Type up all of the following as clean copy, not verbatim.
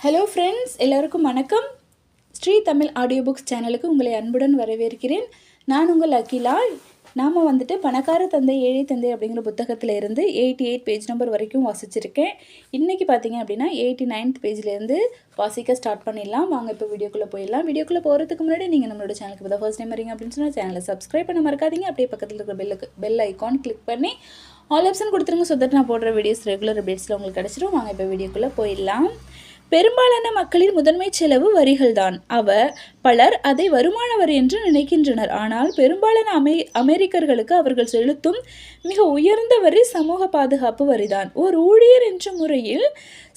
Hello friends, எல்லோருக்கும் வணக்கம். Sri Tamil audio books சேனலுக்கு உங்களை அன்புடன் வரவேற்கிறேன். நான் உங்கள் அகிலா. நாம் பணக்கார தந்தை ஏழை தந்தை அப்படிங்கிற புத்தகத்தில் இருந்து 88 பேஜ் நம்பர் வரைக்கும் வாசிச்சிருக்கேன். இன்றைக்கி பார்த்தீங்க அப்படின்னா 89th பேஜ்லேருந்து வாசிக்க ஸ்டார்ட் பண்ணிடலாம். வாங்க இப்போ வீடியோக்குள்ளே போயிடலாம். வீடியோக்குள்ளே போகிறதுக்கு முன்னாடி நீங்கள் நம்மளோட சேனலுக்கு இப்போ ஃபர்ஸ்ட் டைம் வரீங்க அப்படின்னு சொன்னால் சேனலை சப்ஸ்கிரைப் பண்ண மறக்காதீங்க. அப்படியே பக்கத்தில் இருக்கிற பெல் ஐக்கான் கிளிக் பண்ணி ஆல் ஆப்ஷன் கொடுத்துருங்க. ஸோ தட் நான் போடுற வீடியோஸ் ரெகுலர் அப்டேட்ஸில் உங்களுக்கு கிடச்சிடும். வாங்க இப்போ வீடியோக்குள்ளே போயிடலாம். பெரும்பாலான மக்களின் முதன்மை செலவு வரிகள்தான். பலர் அதை வருமான வரி என்று நினைக்கின்றனர். ஆனால் பெரும்பாலான அமெரிக்கர்களுக்கு அவர்கள் செலுத்தும் மிக உயர்ந்த வரி சமூக பாதுகாப்பு வரிதான். ஒரு ஊழியர் என்ற முறையில்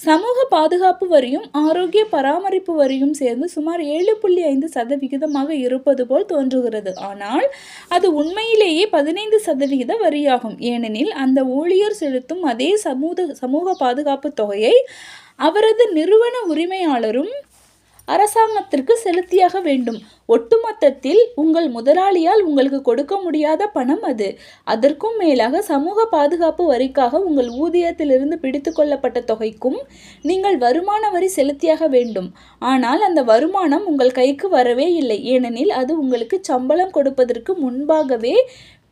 சமூக பாதுகாப்பு வரியும் ஆரோக்கிய பராமரிப்பு வரியும் சேர்ந்து சுமார் 7.5% இருப்பது போல் தோன்றுகிறது. ஆனால் அது உண்மையிலேயே 15% வரியாகும். ஏனெனில் அந்த ஊழியர் செலுத்தும் அதே சமூக பாதுகாப்பு தொகையை அவரது நிறுவன உரிமையாளரும் அரசாங்கத்திற்கு செலுத்தியாக வேண்டும். ஒட்டுமொத்தத்தில் உங்கள் முதலாளியால் உங்களுக்கு கொடுக்க முடியாத பணம் அது. அதற்கும் மேலாக சமூக பாதுகாப்பு வரிக்காக உங்கள் ஊதியத்திலிருந்து பிடித்து கொள்ளப்பட்ட தொகைக்கும் நீங்கள் வருமான வரி செலுத்தியாக வேண்டும். ஆனால் அந்த வருமானம் உங்கள் கைக்கு வரவே இல்லை. ஏனெனில் அது உங்களுக்கு சம்பளம் கொடுப்பதற்கு முன்பாகவே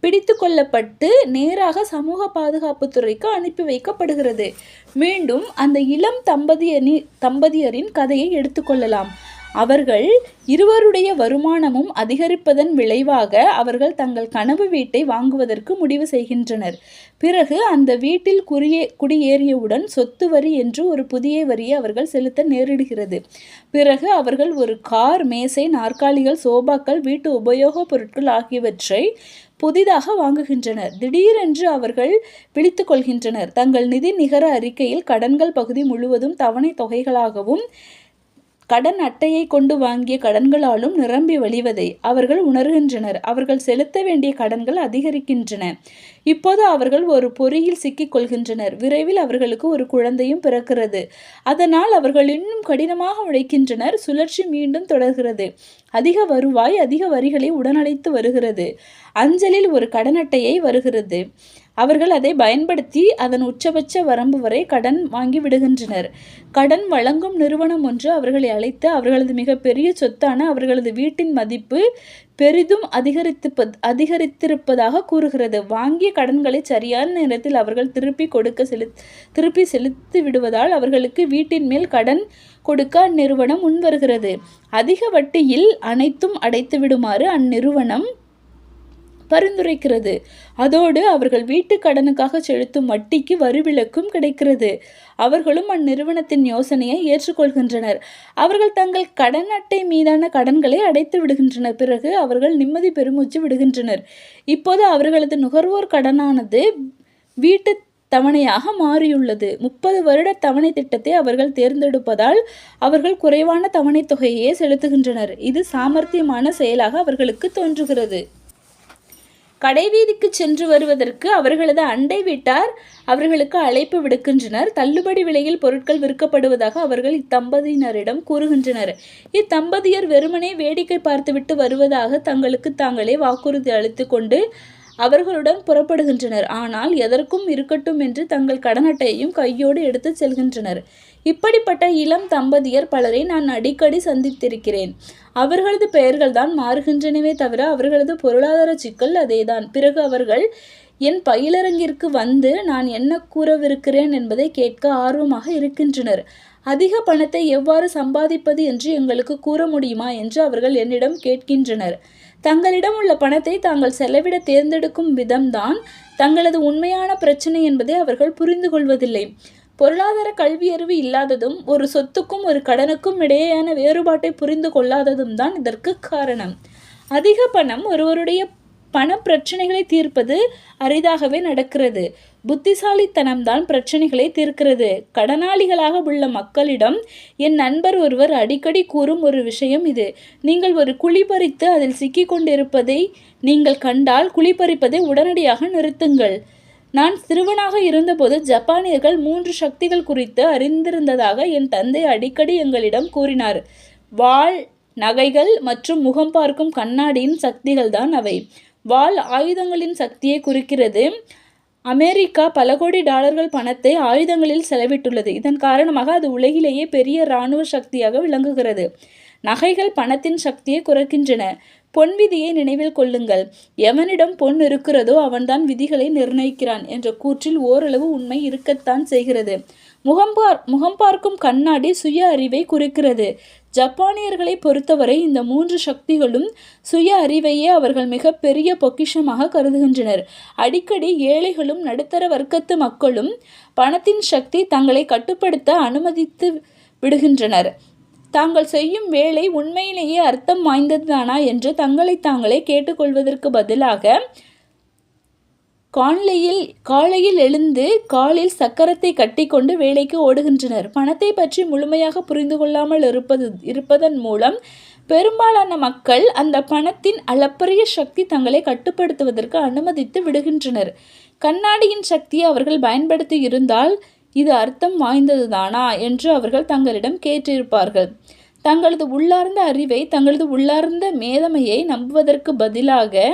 பிடித்து கொள்ளப்பட்டு நேராக சமூக பாதுகாப்பு துறைக்கு அனுப்பி வைக்கப்படுகிறது. மீண்டும் அந்த இளம் தம்பதியரின் கதையை எடுத்துக்கொள்ளலாம். அவர்கள் இருவருடைய வருமானமும் அதிகரிப்பதன் விளைவாக அவர்கள் தங்கள் கனவு வீட்டை வாங்குவதற்கு முடிவு செய்கின்றனர். பிறகு அந்த வீட்டில் குடியேறியவுடன் சொத்து வரி என்று ஒரு புதிய வரியை அவர்கள் செலுத்த நேரிடுகிறது. பிறகு அவர்கள் ஒரு கார், மேசை, நாற்காலிகள், சோபாக்கள், வீட்டு உபயோகப் பொருட்கள் ஆகியவற்றை புதிதாக வாங்குகின்றனர். திடீரென்று அவர்கள் விழித்து கொள்கின்றனர். தங்கள் நிதி நிகர அறிக்கையில் கடன்கள் பகுதி முழுவதும் தவணை தொகைகளாகவும் கடன் அட்டையை கொண்டு வாங்கிய கடன்களாலும் நிரம்பி வழிவதை அவர்கள் உணர்கின்றனர். அவர்கள் செலுத்த வேண்டிய கடன்கள் அதிகரிக்கின்றன. இப்போது அவர்கள் ஒரு பொறியில் சிக்கிக் கொள்கின்றனர். விரைவில் அவர்களுக்கு ஒரு குழந்தையும் பிறக்கிறது. அதனால் அவர்கள் இன்னும் கடினமாக உழைக்கின்றனர். சுழற்சி மீண்டும் தொடர்கிறது. அதிக வருவாய் அதிக வரிகளை உடனழைத்து வருகிறது. அஞ்சலில் ஒரு கடன் அட்டையை வருகிறது. அவர்கள் அதை பயன்படுத்தி அதன் உச்சபட்ச வரம்பு வரை கடன் வாங்கி விடுகின்றனர். கடன் வழங்கும் நிறுவனம் ஒன்று அவர்களை அழைத்து அவர்களது மிகப்பெரிய சொத்தான அவர்களது வீட்டின் மதிப்பு பெரிதும் அதிகரித்திருப்பதாக கூறுகிறது. வாங்கிய கடன்களை சரியான நேரத்தில் அவர்கள் திருப்பி செலுத்தி விடுவதால் அவர்களுக்கு வீட்டின் மேல் கடன் கொடுக்க அந்நிறுவனம் முன்வருகிறது. அதிக வட்டியில் அனைத்தும் அடைத்து விடுமாறு அந்நிறுவனம் பரிந்துரைக்கிறது. அதோடு அவர்கள் வீட்டு கடனுக்காக செலுத்தும் வட்டிக்கு வரி விலக்கும் கிடைக்கிறது. அவர்களும் அந்நிறுவனத்தின் யோசனையை ஏற்றுக்கொள்கின்றனர். அவர்கள் தங்கள் கடன் அட்டை மீதான கடன்களை அடைத்து விடுகின்றனர். பிறகு அவர்கள் நிம்மதி பெருமூச்சு விடுகின்றனர். இப்போது அவர்களது நுகர்வோர் கடனானது வீட்டு தவணையாக மாறியுள்ளது. 30 வருட தவணை திட்டத்தை அவர்கள் தேர்ந்தெடுப்பதால் அவர்கள் குறைவான தவணை தொகையே செலுத்துகின்றனர். இது சாமர்த்தியமான செயலாக அவர்களுக்கு தோன்றுகிறது. கடைவீதிக்கு சென்று வருவதற்கு அவர்களது அண்டை வீட்டார் அவர்களுக்கு அழைப்பு விடுக்கின்றனர். தள்ளுபடி விலையில் பொருட்கள் விற்கப்படுவதாக அவர்கள் இத்தம்பதியினரிடம் கூறுகின்றனர். இத்தம்பதியர் வெறுமனே வேடிக்கை பார்த்துவிட்டு வருவதாக தங்களுக்கு தாங்களே வாக்குறுதி அளித்து கொண்டு அவர்களுடன் புறப்படுகின்றனர். ஆனால் எதற்கும் இருக்கட்டும் என்று தங்கள் கடன் அட்டையையும் கையோடு எடுத்து செல்கின்றனர். இப்படிப்பட்ட இளம் தம்பதியர் பலரை நான் அடிக்கடி சந்தித்திருக்கிறேன். அவர்களது பெயர்கள் தான் மாறுகின்றனவே தவிர அவர்களது பொருளாதார சிக்கல் அதேதான். பிறகு அவர்கள் என் பயிலரங்கிற்கு வந்து நான் என்ன கூறவிருக்கிறேன் என்பதை கேட்க ஆர்வமாக இருக்கின்றனர். அதிக பணத்தை எவ்வாறு சம்பாதிப்பது என்று எங்களுக்கு கூற முடியுமா என்று அவர்கள் என்னிடம் கேட்கின்றனர். தங்களிடம் உள்ள பணத்தை தாங்கள் செலவிட தேர்ந்தெடுக்கும் விதம்தான் தங்களது உண்மையான பிரச்சனை என்பதை அவர்கள் புரிந்து கொள்வதில்லை. பொருளாதார கல்வியறிவு இல்லாததும் ஒரு சொத்துக்கும் ஒரு கடனுக்கும் இடையேயான வேறுபாட்டை புரிந்து கொள்ளாததும் தான் இதற்கு காரணம். அதிக பணம் ஒருவருடைய பண பிரச்சனைகளை தீர்ப்பது அரிதாகவே நடக்கிறது. புத்திசாலித்தனம்தான் பிரச்சனைகளை தீர்க்கிறது. கடனாளிகளாக உள்ள மக்களிடம் என் நண்பர் ஒருவர் அடிக்கடி கூறும் ஒரு விஷயம் இது. நீங்கள் ஒரு குழி பறித்து அதில் சிக்கி கொண்டிருப்பதை நீங்கள் கண்டால் குழிப்பறிப்பதை உடனடியாக நிறுத்துங்கள். நான் சிறுவனாக இருந்தபோது ஜப்பானியர்கள் 3 சக்திகள் குறித்து அறிந்திருந்ததாக என் தந்தை அடிக்கடி எங்களிடம் கூறினார். வாள், நகைகள் மற்றும் முகம் பார்க்கும் கண்ணாடியின் சக்திகள் தான் அவை. வாள் ஆயுதங்களின் சக்தியை குறிக்கிறது. அமெரிக்கா பல கோடி டாலர்கள் பணத்தை ஆயுதங்களில் செலவிட்டுள்ளது. இதன் காரணமாக அது உலகிலேயே பெரிய இராணுவ சக்தியாக விளங்குகிறது. நகைகள் பணத்தின் சக்தியை குறைக்கின்றன. பொன் விதியை நினைவில் கொள்ளுங்கள். எவனிடம் பொன் இருக்கிறதோ அவன்தான் விதிகளை நிர்ணயிக்கிறான் என்ற கூற்றில் ஓரளவு உண்மை இருக்கத்தான் செய்கிறது. முகம் பார்க்கும் கண்ணாடி சுய அறிவை குறிக்கிறது. ஜப்பானியர்களை பொறுத்தவரை இந்த 3 சக்திகளும் சுய அறிவையே அவர்கள் மிக பெரிய பொக்கிஷமாக கருதுகின்றனர். அடிக்கடி ஏழைகளும் நடுத்தர வர்க்கத்து மக்களும் பணத்தின் சக்தி தங்களை கட்டுப்படுத்த அனுமதித்து விடுகின்றனர். தாங்கள் செய்யும் வேலை உண்மையிலேயே அர்த்தம் வாய்ந்ததுதானா என்று தங்களை தாங்களே கேட்டுக்கொள்வதற்கு பதிலாக காலையில் எழுந்து காலில் சக்கரத்தை கட்டிக்கொண்டு வேலைக்கு ஓடுகின்றனர். பணத்தை பற்றி முழுமையாக புரிந்து கொள்ளாமல் இருப்பதன் மூலம் பெரும்பாலான மக்கள் அந்த பணத்தின் அளப்பரிய சக்தி தங்களை கட்டுப்படுத்துவதற்கு அனுமதித்து விடுகின்றனர். கண்ணாடியின் சக்தியை அவர்கள் பயன்படுத்தி இருந்தால் இது அர்த்தம் வாய்ந்ததுதானா என்று அவர்கள் தங்களிடம் கேட்டிருப்பார்கள். தங்களது உள்ளார்ந்த அறிவை, தங்களது உள்ளார்ந்த மேதமையை நம்புவதற்கு பதிலாக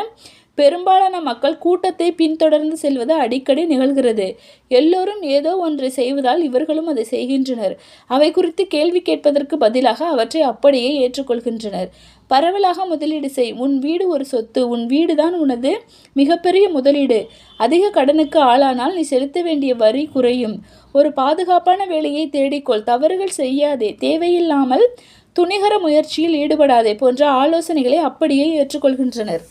பெரும்பாலான மக்கள் கூட்டத்தை பின்தொடர்ந்து செல்வது அடிக்கடி நிகழ்கிறது. எல்லோரும் ஏதோ ஒன்றை செய்வதால் இவர்களும் அதை செய்கின்றனர். அவை குறித்து கேள்வி கேட்பதற்கு பதிலாக அவற்றை அப்படியே ஏற்றுக்கொள்கின்றனர். பரவலாக முதலீடு செய். உன் வீடு ஒரு சொத்து. உன் வீடுதான் உனது மிகப்பெரிய முதலீடு. அதிக கடனுக்கு ஆளானால் நீ செலுத்த வேண்டிய வரி குறையும். ஒரு பாதுகாப்பான வேலையை தேடிக்கொள். தவறுகள் செய்யாதே. தேவையில்லாமல் துணிகர முயற்சியில் ஈடுபடாதே போன்ற ஆலோசனைகளை அப்படியே ஏற்றுக்கொள்கின்றனர்.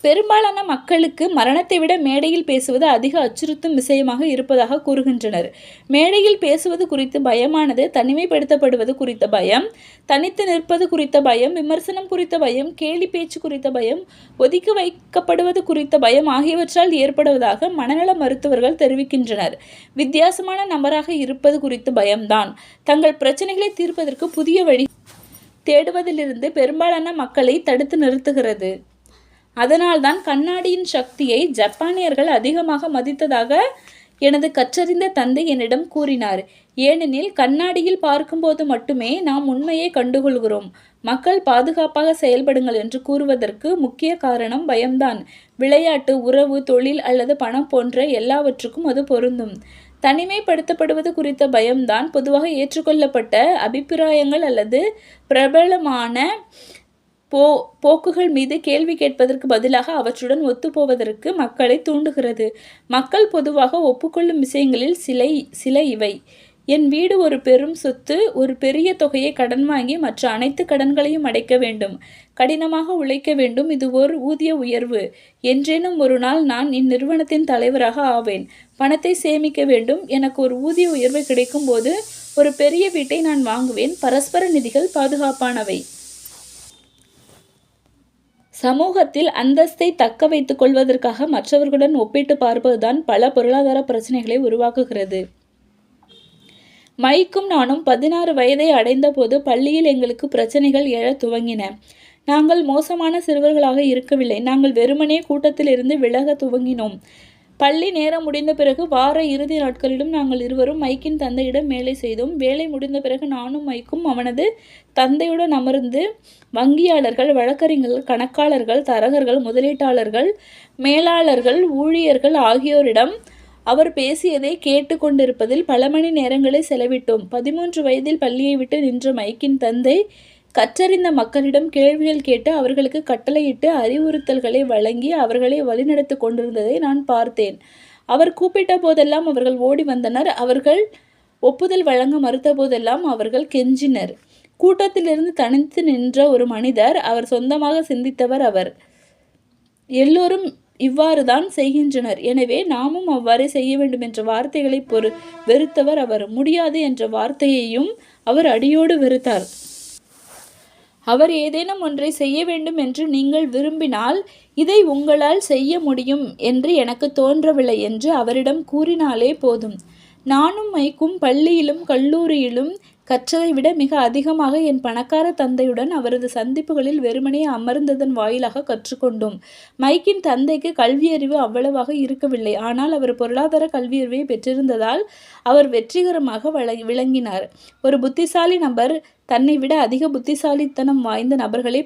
பெரும்பாலான மக்களுக்கு மரணத்தை விட மேடையில் பேசுவது அதிக அச்சுறுத்தும் விஷயமாக இருப்பதாக கூறுகின்றனர். மேடையில் பேசுவது குறித்து பயமானது தனிமைப்படுத்தப்படுவது குறித்த பயம், தனித்து நிற்பது குறித்த பயம், விமர்சனம் குறித்த பயம், கேலி பேச்சு குறித்த பயம், ஒதுக்கி வைக்கப்படுவது குறித்த பயம் ஆகியவற்றால் ஏற்படுவதாக மனநல மருத்துவர்கள் தெரிவிக்கின்றனர். வித்தியாசமான நபராக இருப்பது குறித்த பயம்தான் தங்கள் பிரச்சனைகளை தீர்ப்பதற்கு புதிய வழி தேடுவதிலிருந்து பெரும்பாலான மக்களை தடுத்து நிறுத்துகிறது. அதனால்தான் கண்ணாடியின் சக்தியை ஜப்பானியர்கள் அதிகமாக மதித்ததாக எனது கற்றறிந்த தந்தை என்னிடம் கூறினார். ஏனெனில் கண்ணாடியில் பார்க்கும்போது மட்டுமே நாம் உண்மையை கண்டுகொள்கிறோம். மக்கள் பாதுகாப்பாக செயல்படுங்கள் என்று கூறுவதற்கு முக்கிய காரணம் பயம்தான். விளையாட்டு, உறவு, தொழில் அல்லது பணம் போன்ற எல்லாவற்றுக்கும் அது பொருந்தும். தனிமைப்படுத்தப்படுவது குறித்த பயம்தான் பொதுவாக ஏற்றுக்கொள்ளப்பட்ட அபிப்பிராயங்கள் அல்லது பிரபலமான போக்குகள் மீது கேள்வி கேட்பதற்கு பதிலாக அவற்றுடன் ஒத்துப்போவதற்கு மக்களை தூண்டுகிறது. மக்கள் பொதுவாக ஒப்புக்கொள்ளும் விஷயங்களில் சில இவை: என் வீடு ஒரு பெரும் சொத்து. ஒரு பெரிய தொகையை கடன் வாங்கி மற்ற அனைத்து கடன்களையும் அடைக்க வேண்டும். கடினமாக உழைக்க வேண்டும். இது ஒரு ஊதிய உயர்வு. என்றேனும் ஒரு நாள் நான் இந்நிறுவனத்தின் தலைவராக ஆவேன். பணத்தை சேமிக்க வேண்டும். எனக்கு ஒரு ஊதிய உயர்வு கிடைக்கும் போது ஒரு பெரிய வீட்டை நான் வாங்குவேன். பரஸ்பர நிதிகள் பாதுகாப்பானவை. சமூகத்தில் அந்தஸ்தை தக்க வைத்துக் கொள்வதற்காக மற்றவர்களுடன் ஒப்பிட்டு பார்ப்பதுதான் பல பொருளாதார பிரச்சனைகளை உருவாக்குகிறது. மைக்கும் நானும் 16 வயதை அடைந்த போது பள்ளியில் எங்களுக்கு பிரச்சனைகள் எழத் துவங்கின. நாங்கள் மோசமான சிறுவர்களாக இருக்கவில்லை. நாங்கள் வெறுமனே கூட்டத்தில் இருந்து விலக துவங்கினோம். பள்ளி நேரம் முடிந்த பிறகு வார இறுதி நாட்களிலும் நாங்கள் இருவரும் மைக்கின் தந்தையிடம் வேலை செய்தோம். வேலை முடிந்த பிறகு நானும் மைக்கும் அவனது தந்தையுடன் அமர்ந்து வங்கியாளர்கள், வழக்கறிஞர்கள், கணக்காளர்கள், தரகர்கள், முதலீட்டாளர்கள், மேலாளர்கள், ஊழியர்கள் ஆகியோரிடம் அவர் பேசியதை கேட்டு கொண்டிருப்பதில் பல மணி நேரங்களை செலவிட்டோம். 13 வயதில் பள்ளியை விட்டு நின்ற மைக்கின் தந்தை கற்றறிந்த மக்களிடம் கேள்விகள் கேட்டு அவர்களுக்கு கட்டளையிட்டு அறிவுறுத்தல்களை வழங்கி அவர்களை வழிநடத்தி கொண்டிருந்ததை நான் பார்த்தேன். அவர் கூப்பிட்ட போதெல்லாம் அவர்கள் ஓடி வந்தனர். அவர்கள் ஒப்புதல் வழங்க மறுத்த போதெல்லாம் அவர்கள் கெஞ்சினர். கூட்டத்திலிருந்து தனித்து நின்ற ஒரு மனிதர். அவர் சொந்தமாக சிந்தித்தவர். அவர் எல்லோரும் இவ்வாறு தான் செய்கின்றனர், எனவே நாமும் அவ்வாறே செய்ய வேண்டும் என்ற வார்த்தைகளை வெறுத்தவர் அவர். முடியாது என்ற வார்த்தையையும் அவர் அடியோடு வெறுத்தார். அவர் ஏதேனும் ஒன்றை செய்ய வேண்டும் என்று நீங்கள் விரும்பினால் இதை உங்களால் செய்ய முடியும் என்று எனக்கு தோன்றவில்லை என்று அவரிடம் கூறினாலே போதும். நானும் மைக்கும் பள்ளியிலும் கல்லூரியிலும் கற்றதை விட மிக அதிகமாக என் பணக்கார தந்தையுடன் அவரது சந்திப்புகளில் வெறுமனே அமர்ந்ததன் வாயிலாக கற்றுக்கொண்டோம். மைக்கின் தந்தைக்கு கல்வியறிவு அவ்வளவாக இருக்கவில்லை. ஆனால் அவர் பொருளாதார கல்வியறிவை பெற்றிருந்ததால் அவர் வெற்றிகரமாக விளங்கினார். ஒரு புத்திசாலி நபர் தன்னை விட அதிக புத்திசாலித்தனம் வாய்ந்த நபர்களை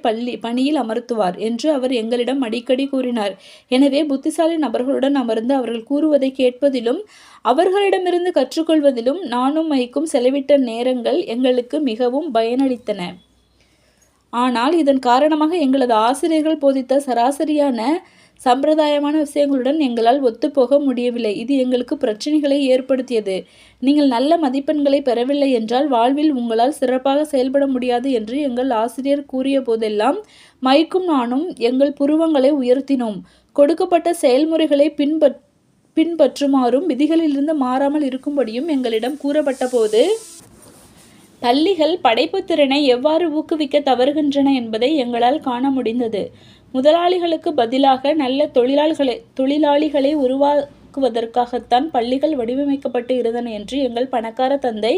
பணியில் அமர்த்துவார் என்று அவர் எங்களிடம் அடிக்கடி கூறினார். எனவே புத்திசாலி நபர்களுடன் அமர்ந்து அவர்கள் கூறுவதை கேட்பதிலும் அவர்களிடமிருந்து கற்றுக்கொள்வதிலும் நானும் மைக்கும் செலவிட்ட நேரங்கள் எங்களுக்கு மிகவும் பயனளித்தன. ஆனால் இதன் காரணமாக எங்களது ஆசிரியர்கள் போதித்த சராசரியான சம்பிரதாயமான விஷயங்களுடன் எங்களால் ஒத்துப்போக முடியவில்லை. இது எங்களுக்கு பிரச்சனைகளை ஏற்படுத்தியது. நீங்கள் நல்ல மதிப்பெண்களை பெறவில்லை என்றால் வாழ்வில் உங்களால் சிறப்பாக செயல்பட முடியாது என்று எங்கள் ஆசிரியர் கூறிய போதெல்லாம் மைக்கும் நானும் எங்கள் புருவங்களை உயர்த்தினோம். கொடுக்கப்பட்ட செயல்முறைகளை பின்பற்றுமாறும் விதிகளிலிருந்து மாறாமல் இருக்கும்படியும் எங்களிடம் கூறப்பட்ட போது பள்ளிகள் படைப்புத் திறனை எவ்வாறு ஊக்குவிக்க தவறுகின்றன என்பதை எங்களால் காண முடிந்தது. முதலாளிகளுக்கு பதிலாக நல்ல தொழிலாளிகளை உருவாக்குவதற்காகத்தான் பள்ளிகள் வடிவமைக்கப்பட்டு இருந்தன என்று எங்கள் பணக்கார தந்தை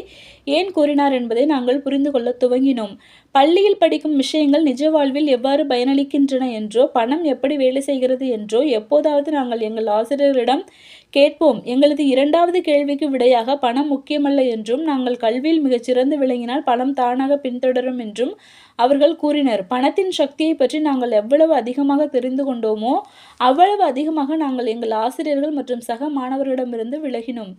ஏன் கூறினார் என்பதை நாங்கள் புரிந்து கொள்ள துவங்கினோம். பள்ளியில் படிக்கும் விஷயங்கள் நிஜ வாழ்வில் எவ்வாறு பயனளிக்கின்றன என்றோ பணம் எப்படி வேலை செய்கிறது என்றோ எப்போதாவது நாங்கள் எங்கள் ஆசிரியர்களிடம் கேட்போம். எங்களது இரண்டாவது கேள்விக்கு விடையாக பணம் முக்கியமல்ல என்றும் நாங்கள் கல்வியில் மிகச்சிறந்து விளங்கினால் பணம் தானாக பின்தொடரும் என்றும் அவர்கள் கூறினர். பணத்தின் சக்தியை பற்றி நாங்கள் எவ்வளவு அதிகமாக தெரிந்து கொண்டோமோ அவ்வளவு அதிகமாக நாங்கள் எங்கள் ஆசிரியர்கள் மற்றும் சக மாணவர்களிடமிருந்து விலகினோம்.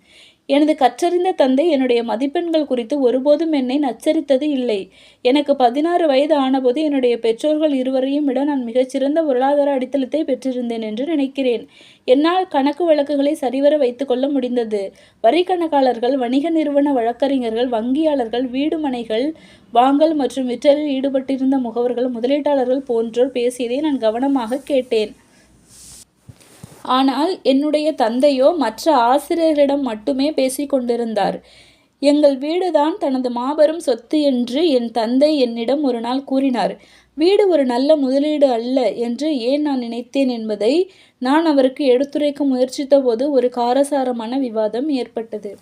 எனது கற்றறிந்த தந்தை என்னுடைய மதிப்பெண்கள் குறித்து ஒருபோதும் என்னை நச்சரித்தது இல்லை. எனக்கு 16 வயது ஆனபோது என்னுடைய பெற்றோர்கள் இருவரையும் விட நான் மிகச்சிறந்த பொருளாதார அடித்தளத்தை பெற்றிருந்தேன் என்று நினைக்கிறேன். என்னால் கணக்கு வழக்குகளை சரிவர வைத்து கொள்ள முடிந்தது. வரி கணக்காளர்கள், வணிக நிறுவன வழக்கறிஞர்கள், வங்கியாளர்கள், வீடு மனைகள் வாங்கல் மற்றும் விற்றலில் ஈடுபட்டிருந்த முகவர்கள், முதலீட்டாளர்கள் போன்றோர் பேசியதை நான் கவனமாக கேட்டேன். ஆனால் என்னுடைய தந்தையோ மற்ற ஆசிரியர்களிடம் மட்டுமே பேசிக் கொண்டிருந்தார். எங்கள் வீடுதான் தனது மாபெரும் சொத்து என்று என் தந்தை என்னிடம் ஒரு நாள் கூறினார். வீடு ஒரு நல்ல முதலீடு அல்ல என்று ஏன் நான் நினைத்தேன் என்பதை நான் அவருக்கு எடுத்துரைக்க முயற்சித்த போது ஒரு காரசாரமான விவாதம் ஏற்பட்டது.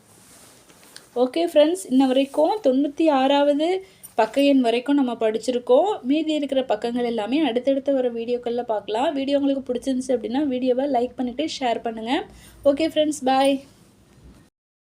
ஓகே ஃப்ரெண்ட்ஸ், இன்ன வரைக்கும் 96வது பக்க எண் வரைக்கும் நம்ம படிச்சிருக்கோம். மீதி இருக்கிற பக்கங்கள் எல்லாமே அடுத்தடுத்து வர வீடியோக்களில் பார்க்கலாம். வீடியோ உங்களுக்கு பிடிச்சிருந்துச்சு அப்படின்னா வீடியோவை லைக் பண்ணிவிட்டு ஷேர் பண்ணுங்கள். ஓகே ஃப்ரெண்ட்ஸ், பாய்.